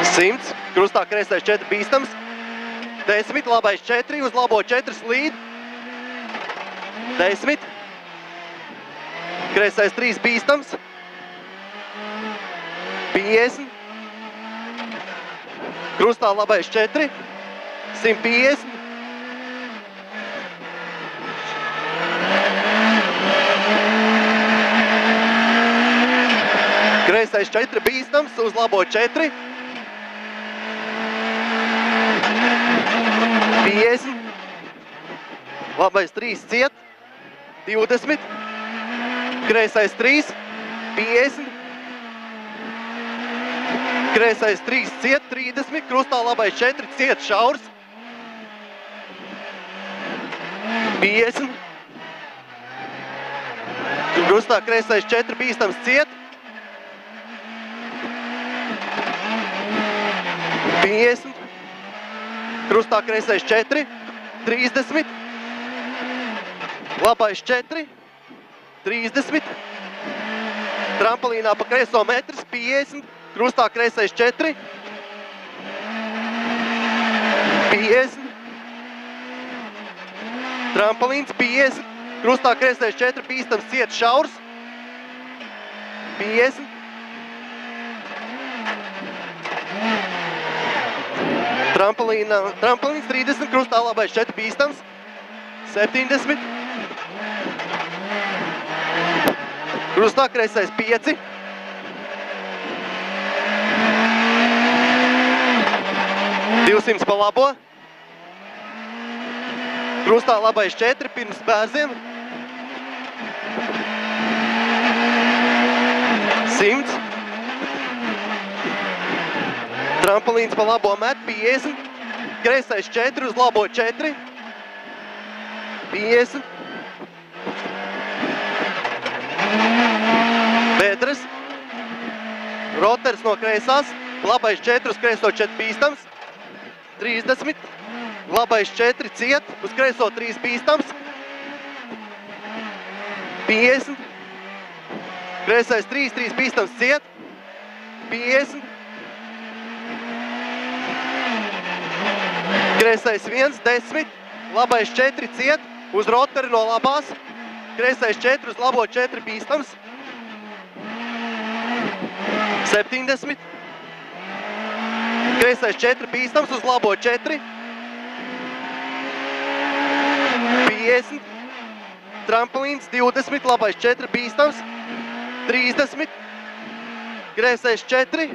100, krustā kreisais 4 bīstams. 10, labais 4, uz labo 4 slīd. 10, kreisais 3 bīstams. 50, krustā labais 4, 150. Kreisais 4 bīstams, uz labo 4. 50. Labais 3 ciet. 20. Kreisais 3. 50. Kreisais 3 ciet. 30. Krustā labais 4 ciet šaurs. 50. Krustā kreisais 4 bīstams ciet. 50. Krustā kreisais 4. 30. Labais 4. 30. Trampolīnā pa kreiso metrs. 50. Krustā kreisais 4. 50. Trampolins 50. Krustā kreisais 4. Bīstams ciet šaurs. 50. Trampolins 30, krustā labais 4 bīstams. 70. Krustā kreisais 5. 200 pa labo. Krustā labais 4 pirms bērziem. 100. Trampolins pa labo met, 50. Kreisais 4 uz labo 4. 50. Bedres. Roters no kreisās. Labais 4 uz kreiso 4 bīstams. 30. Labais 4 ciet, uz kreiso 3 bīstams. 50. Kreisais 3, 3 bīstams ciet. 50. Kreisais 1, 10, labais 4 ciet, uz roteri no labās. Kreisais 4, uz labo 4 bīstams. 70. Kreisais 4 bīstams, uz labo 4. 50. Trampolins 20, labais 4 bīstams. 30. Kreisais 4.